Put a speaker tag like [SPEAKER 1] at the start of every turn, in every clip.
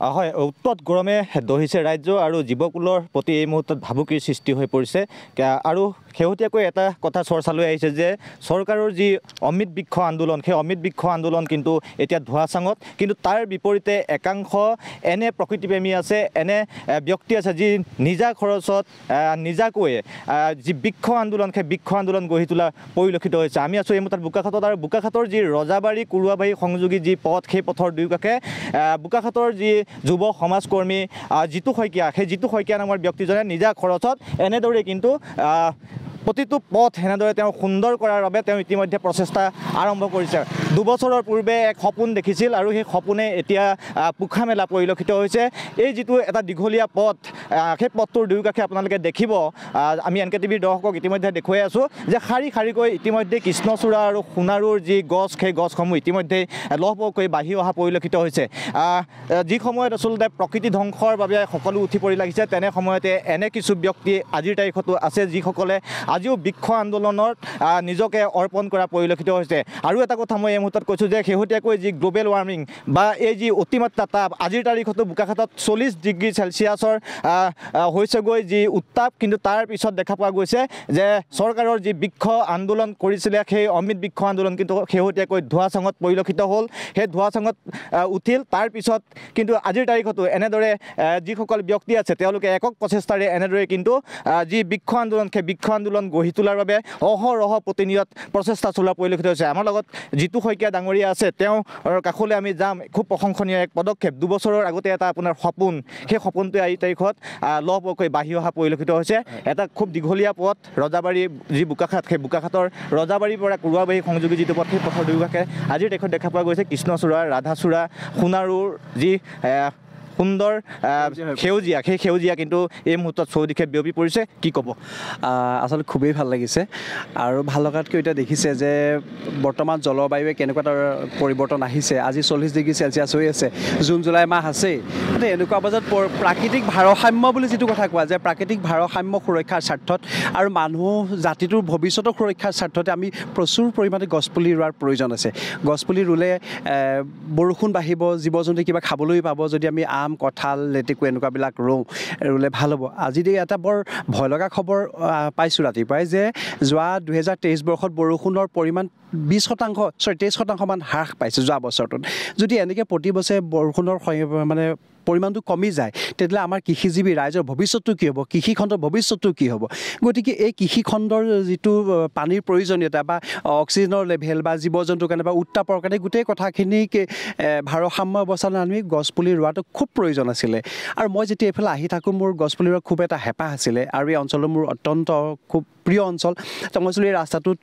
[SPEAKER 1] হয়, উৎকট গৰমে দহিছে ৰাজ্য আৰু জীৱকুলৰ প্ৰতি এই মুহূৰ্তত ভাবুকিৰ সৃষ্টি হৈ পৰিছে। আৰু শেহতীয়াকৈ এটা কথা চৰ্চালৈ আহিছে যে চৰকাৰৰ যি অমৃত বৃক্ষ আন্দোলন, সেই অমৃত বৃক্ষ আন্দোলন কিন্তু এতিয়া ধোঁৱাচাঙত। কিন্তু তাৰ বিপৰীতে একাংশ এনে প্ৰকৃতিপ্ৰেমী আছে, এনে ব্যক্তি আছে যি নিজা খৰচত নিজাকৈ যি বৃক্ষ আন্দোলন, সেই বৃক্ষ আন্দোলন গঢ়ি তোলা পৰিলক্ষিত হৈছে। আমি আছোঁ এই মুহূৰ্তত বোকাখাতত, আৰু বোকাখাতৰ যি ৰজাবাৰী কুৰুৱাবাৰী সংযোগী যি পথ, সেই পথৰ দুয়োকাষে বোকাখাতৰ যি যুৱ সমাজকৰ্মী জিতু শইকীয়া, সেই জিতু শইকীয়া নামৰ ব্যক্তিজনে নিজা খৰচত এনেদৰে কিন্তু প্ৰতিটো পথ এনেদৰে তেওঁ সুন্দৰ কৰাৰ বাবে তেওঁ ইতিমধ্যে প্ৰচেষ্টা আৰম্ভ কৰিছে। দুবছৰৰ পূৰ্বে এক সপোন দেখিছিল আৰু সেই সপোনে এতিয়া পোখা মেলা পৰিলক্ষিত হৈছে। এই যিটো এটা দীঘলীয়া পথ, সেই পথটোৰ দুয়োকাষে আপোনালোকে দেখিব, আমি NKTVৰ দৰ্শকক ইতিমধ্যে দেখুৱাই আছোঁ যে শাৰী শাৰীকৈ ইতিমধ্যে কৃষ্ণচূড়া আৰু সোণাৰুৰ যি গছ, সেই গছসমূহ ইতিমধ্যে লহপহকৈ বাঢ়ি অহা পৰিলক্ষিত হৈছে। যি সময়ত আচলতে প্ৰকৃতি ধ্বংসৰ বাবে সকলো উঠি পৰি লাগিছে, তেনে সময়তে এনে কিছু ব্যক্তি আজিৰ তাৰিখতো আছে যিসকলে আজিও বৃক্ষ আন্দোলনত নিজকে অৰ্পণ কৰা পৰিলক্ষিত হৈছে। আৰু এটা কথা মই এই মুহূৰ্তত কৈছোঁ যে শেহতীয়াকৈ যি গ্ল'বেল ৱাৰ্মিং বা এই যি অতিমাত্ৰা তাপ, আজিৰ তাৰিখতো বোকাখাতত 40 ডিগ্ৰী চেলচিয়াছৰ হৈছেগৈ যি উত্তাপ। কিন্তু তাৰ পিছত দেখা পোৱা গৈছে যে চৰকাৰৰ যি বৃক্ষ আন্দোলন কৰিছিলে, সেই অমৃত বৃক্ষ আন্দোলন কিন্তু শেহতীয়াকৈ ধোঁৱাচাঙত পৰিলক্ষিত হ'ল। সেই ধোঁৱাচাঙত উঠিল। তাৰ পিছত কিন্তু আজিৰ তাৰিখতো এনেদৰে যিসকল ব্যক্তি আছে তেওঁলোকে একক প্ৰচেষ্টাৰে এনেদৰে কিন্তু যি বৃক্ষ আন্দোলন, সেই বৃক্ষ আন্দোলন গঢ়ি তোলাৰ বাবে অহৰহ প্ৰতিনিয়ত প্ৰচেষ্টা চলোৱা পৰিলক্ষিত হৈছে। আমাৰ লগত জিতু শইকীয়া ডাঙৰীয়া আছে, তেওঁৰ কাষলৈ আমি যাম। খুব প্ৰশংসনীয় এক পদক্ষেপ। দুবছৰৰ আগতে এটা আপোনাৰ সপোন, সেই সপোনটোৱে এই তাৰিখত লহপহকৈ বাঢ়ি অহা পৰিলক্ষিত হৈছে। এটা খুব দীঘলীয়া পথ, ৰজাবাৰী যি বোকাখাত, সেই বোকাখাতৰ ৰজাবাৰীৰ পৰা কুৰুৱাবাৰী সংযোগী যিটো পথ, সেই পথৰ দুয়োকাষে আজিৰ তাৰিখত দেখা পোৱা গৈছে কৃষ্ণচূড়া, ৰাধাচূড়া, সোণাৰুৰ যি সুন্দৰ সেউজীয়া, সেই সেউজীয়া কিন্তু এই মুহূৰ্তত চৌদিশে বিয়পি পৰিছে। কি ক'ব?
[SPEAKER 2] আচলতে খুবেই ভাল লাগিছে, আৰু ভাল লগাতকৈ এতিয়া দেখিছে যে বৰ্তমান জলবায়ুৱে কেনেকুৱা এটা পৰিৱৰ্তন আহিছে। আজি 40 ডিগ্ৰী চেলচিয়াছ হৈ আছে, জুন জুলাই মাহ আছেই। এনেকুৱা বজাত প্ৰাকৃতিক ভাৰসাম্য বুলি যিটো কথা কোৱা যায়, প্ৰাকৃতিক ভাৰসাম্য সুৰক্ষাৰ স্বাৰ্থত আৰু মানুহ জাতিটোৰ ভৱিষ্যতৰ সুৰক্ষাৰ স্বাৰ্থতে আমি প্ৰচুৰ পৰিমাণে গছপুলি ৰোৱাৰ প্ৰয়োজন আছে। গছপুলি ৰুলে বৰষুণ বাঢ়িব, জীৱ জন্তুৱে কিবা খাবলৈ পাব। যদি আমি আম, কঁঠাল, লেটেকু এনেকুৱাবিলাক ৰুলে ভাল হ'ব। আজি এটা বৰ ভয় লগা খবৰ পাইছোঁ ৰাতিপুৱাই যে যোৱা 2023 বৰ্ষত বৰষুণৰ পৰিমাণ 23% হ্ৰাস পাইছে যোৱা বছৰটোত। যদি এনেকৈ প্ৰতি বছৰে বৰষুণৰ মানে পৰিমাণটো কমি যায়, তেতিয়াহ'লে আমাৰ কৃষিজীৱী ৰাইজৰ ভৱিষ্যতটো কি হ'ব, কৃষিখণ্ডৰ ভৱিষ্যতটো কি হ'ব? গতিকে এই কৃষিখণ্ডৰ যিটো পানীৰ প্ৰয়োজনীয়তা বা অক্সিজেনৰ লেভেল বা জীৱ জন্তুৰ কাৰণে বা উত্তাপৰ কাৰণে গোটেই কথাখিনিক ভাৰসাম্য অৱস্থাত আমি গছপুলি ৰোৱাটো খুব প্ৰয়োজন আছিলে। আৰু মই যেতিয়া এইফালে আহি থাকোঁ, মোৰ গছপুলি ৰোৱাৰ খুব এটা হেঁপাহ আছিলে, আৰু এই অঞ্চলটো মোৰ অত্যন্ত খুব প্ৰিয় অঞ্চল। তো মই এই ৰাস্তাটোত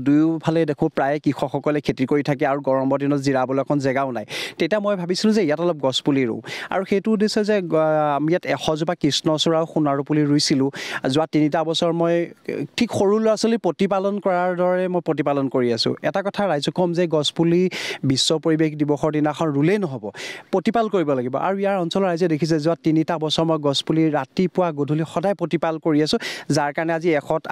[SPEAKER 2] দুয়োফালে দেখোঁ প্ৰায়ে কৃষকসকলে খেতি কৰি থাকে, আৰু গৰমৰ দিনত জিৰাবলৈ অকণ জেগাও নাই। তেতিয়া মই ভাবিছিলোঁ যে ইয়াত অলপ গছপুলি ৰুওঁ, আৰু সেইটো উদ্দেশ্য যে আমি ইয়াত 100 জোপা কৃষ্ণচূড়া আৰু সোণাৰু পুলি ৰুইছিলোঁ। যোৱা 3টা বছৰ মই ঠিক সৰু ল'ৰা ছোৱালী প্ৰতিপালন কৰাৰ দৰে মই প্ৰতিপালন কৰি আছোঁ। এটা কথা ৰাইজক ক'ম যে গছপুলি বিশ্ব পৰিৱেশ দিৱসৰ দিনাখন ৰুলেই নহ'ব, প্ৰতিপাল কৰিব লাগিব। আৰু ইয়াৰ অঞ্চলৰ ৰাইজে দেখিছে যোৱা 3টা বছৰ মই গছপুলি ৰাতিপুৱা গধূলি সদায় প্ৰতিপাল কৰি আছোঁ, যাৰ কাৰণে আজি 100টা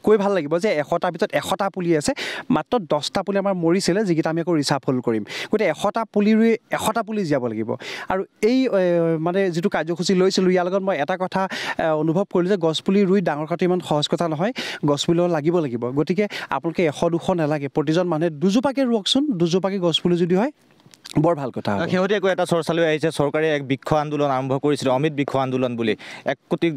[SPEAKER 2] কৈ ভাল লাগিব যে 100টাৰ ভিতৰত 100টা পুলি আছে, মাত্ৰ 10টা পুলি আমাৰ মৰিছিলে, যিকেইটা আমি আকৌ ৰিচাফল কৰিম। গতিকে 100টা পুলি ৰুই 100টা পুলি জীয়াব লাগিব। আৰু এই মানে যিটো কাৰ্যসূচী লৈছিলোঁ, ইয়াৰ লগত মই এটা কথা অনুভৱ কৰিলোঁ যে গছপুলি ৰুই ডাঙৰ কৰাটো ইমান সহজ কথা নহয়, গছপুলি লাগিব। গতিকে আপোনালোকে 100-200 নালাগে, প্ৰতিজন মানুহে 2জোপাকৈ ৰুৱকচোন। 2জোপাকৈ গছপুলি যদি হয় বৰ ভাল কথা।
[SPEAKER 1] শেহতীয়াকৈ এটা চৰ্চালৈ আহিছে, চৰকাৰে এক বৃক্ষ আন্দোলন আৰম্ভ কৰিছিলে, অমৃত বৃক্ষ আন্দোলন বুলি। 1 কোটি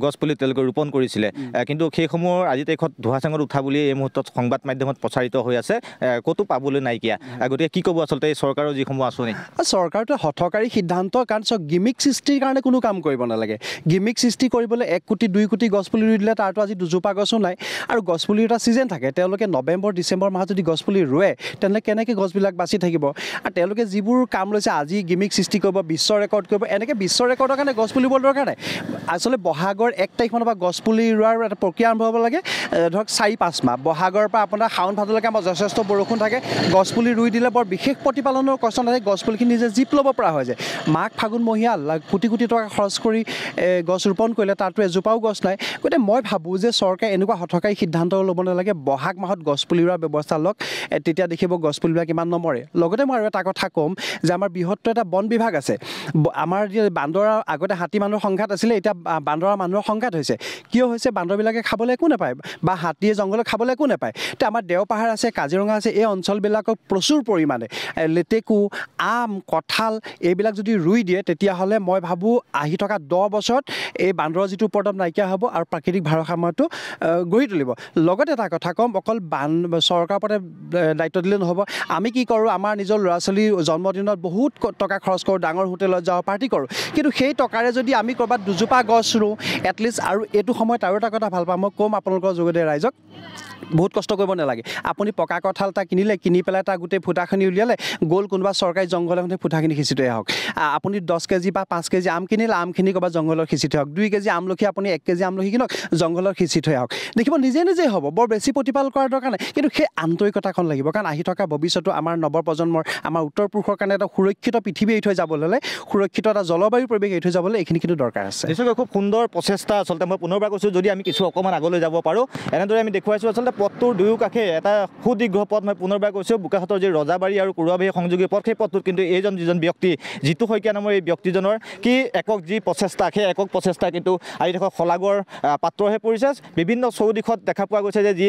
[SPEAKER 1] গছপুলি তেওঁলোকে ৰোপণ কৰিছিলে, কিন্তু সেইসমূহ আজি তাৰিখত ধোঁৱাচাঙত উঠা বুলি এই মুহূৰ্তত সংবাদ মাধ্যমত প্ৰচাৰিত হৈ আছে, ক'তো পাবলৈ নাইকিয়া। গতিকে কি ক'ব আচলতে এই চৰকাৰৰ যিসমূহ আঁচনি?
[SPEAKER 2] চৰকাৰটোৱে হঠকাৰী সিদ্ধান্ত, কাৰণ গিমিক সৃষ্টিৰ কাৰণে কোনো কাম কৰিব নালাগে। গিমিক সৃষ্টি কৰিবলৈ 1 কোটি 2 কোটি গছপুলি ৰুই দিলে তাৰতো আজি 2জোপা গছো নাই। আৰু গছপুলিৰ এটা ছিজন থাকে, তেওঁলোকে নৱেম্বৰ ডিচেম্বৰ মাহত যদি গছপুলি ৰুৱে, তেনেহ'লে কেনেকৈ গছবিলাক বাচি থাকিব? আৰু তেওঁলোকে যিবোৰ কাম লৈছে, আজি গিমিক সৃষ্টি কৰিব, বিশ্ব ৰেকৰ্ড কৰিব, এনেকৈ বিশ্ব ৰেকৰ্ডৰ কাৰণে গছপুলি বৰ দৰকাৰ নাই। আচলতে বহাগৰ 1 তাৰিখমানৰ পৰা গছপুলি ৰোৱাৰ এটা প্ৰক্ৰিয়া আৰম্ভ হ'ব লাগে। ধৰক 4-5 মাহ, বহাগৰ পৰা আপোনাৰ শাওণ ভাদলৈকে আমাৰ যথেষ্ট বৰষুণ থাকে, গছপুলি ৰুই দিলে বৰ বিশেষ প্ৰতিপালনৰ কষ্ট নাথাকে, গছপুলিখিনি নিজে জীপ ল'ব পৰা হৈ যায়। মাঘ ফাগুন মহীয়া কোটি কোটি টকা খৰচ কৰি গছ ৰোপণ কৰিলে, তাতো এজোপাও গছ নাই। গতিকে মই ভাবোঁ যে চৰকাৰে এনেকুৱা হঠকাৰী সিদ্ধান্ত ল'ব নালাগে, বহাগ মাহত গছপুলি ৰোৱাৰ ব্যৱস্থা লওক, তেতিয়া দেখিব গছপুলিবিলাক ইমান নমৰে। লগতে মই আৰু এটা কথা ক'ম যে আমাৰ বৃহত্তৰ এটা বন বিভাগ আছে আমাৰ যে বান্দৰৰ আগতে হাতী মানুহৰ সংঘাত আছিলে এতিয়া বান্দৰৰ মানুহৰ সংঘাত হৈছে কিয় হৈছে বান্দৰবিলাকে খাবলৈ একো নাপায় বা হাতীয়ে জংঘলত খাবলৈ একো নাপায় এতিয়া আমাৰ দেওপাহাৰ আছে কাজিৰঙা আছে এই অঞ্চলবিলাকক প্ৰচুৰ পৰিমাণে লেটেকু আম কঁঠাল এইবিলাক যদি ৰুই দিয়ে তেতিয়াহ'লে মই ভাবোঁ আহি থকা 10 বছৰত এই বান্দৰৰ যিটো উপদ্ৰৱ নাইকিয়া হ'ব আৰু প্ৰাকৃতিক ভাৰসাম্যটো গঢ়ি তুলিব লগতে এটা কথা ক'ম অকল চৰকাৰৰ ওপৰতে দায়িত্ব দিলে নহ'ব আমি কি কৰোঁ আমাৰ নিজৰ ল'ৰা ছোৱালীৰ জন্মদিনত বহুত টকা খৰচ কৰোঁ ডাঙৰ হোটেলত যাওঁ পাৰ্টি কৰোঁ কিন্তু সেই টকাৰে যদি আমি ক'ৰবাত দুজোপা গছ ৰুওঁ এটলিষ্ট আৰু এইটো সময়ত আৰু এটা কথা ভাল পাওঁ মই ক'ম আপোনালোকৰ যোগেদি ৰাইজক বহুত কষ্ট কৰিব নালাগে আপুনি পকা কঁঠাল এটা কিনিলে কিনি পেলাই তাৰ গোটেই ফুটাখিনি উলিয়ালে গ'ল কোনোবা চৰকাৰী জংঘল এখন ফুটাখিনি সিঁচি থৈ আহক আপুনি 10 কেজি বা 5 কেজি আম কিনিলে আমখিনি ক'ৰবাত জংঘলত সিঁচি থৈ আহক 2 কেজি আমলখি আপুনি 1 কেজি আমলখি কিনক জংঘলত সিঁচি থৈ আহক দেখিব নিজে নিজেই হ'ব বৰ বেছি প্ৰতিপাল কৰাৰ দৰকাৰ নাই কিন্তু সেই আন্তৰিকতাখন লাগিব কাৰণ আহি থকা ভৱিষ্যতো আমাৰ নৱপ্ৰজন্মৰ আমাৰ উত্তৰ পুৰুষৰ কাৰণে এটা সুৰক্ষিত পৃথিৱী এৰি থৈ যাবলৈ হ'লে সুৰক্ষিত এটা জলবায়ু পৰিৱেশ এৰি থৈ যাবলৈ এইখিনি কিন্তু দৰকাৰ আছে
[SPEAKER 1] নিশ্চয়কৈ খুব সুন্দৰ প্ৰচেষ্টা আচলতে মই পুনৰবাৰ কৈছোঁ যদি আমি কিছু অকণমান আগলৈ যাব পাৰোঁ এনেদৰে আমি দেখুৱাইছোঁ আচলতে পথটোৰ দুয়োকাষে এটা সুদীৰ্ঘ পথ মই পুনৰবাৰ কৈছোঁ বোকাখাটৰ যি ৰজাবাৰী আৰু কুৰুৱাবাৰী সংযোগী পথ সেই পথটোত কিন্তু এইজন যিজন ব্যক্তি জিতু শইকীয়া নামৰ এই ব্যক্তিজনৰ কি একক যি প্ৰচেষ্টা সেই একক প্ৰচেষ্টা কিন্তু আহি থকা শলাগৰ পাত্ৰ হৈ পৰিছে বিভিন্ন চৌদিশত দেখা পোৱা গৈছে যে যি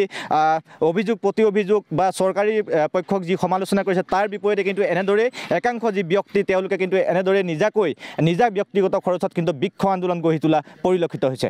[SPEAKER 1] অভিযোগ প্ৰতি অভিযোগ বা চৰকাৰী পক্ষক যি সমালোচনা কৰিছে তাৰ বিপৰীতে কিন্তু এনেদৰে একাংশ যি ব্যক্তি তেওঁলোকে কিন্তু এনেদৰে নিজা ব্যক্তিগত খৰচত কিন্তু বৃক্ষ আন্দোলন গঢ়ি তোলা পৰিলক্ষিত হৈছে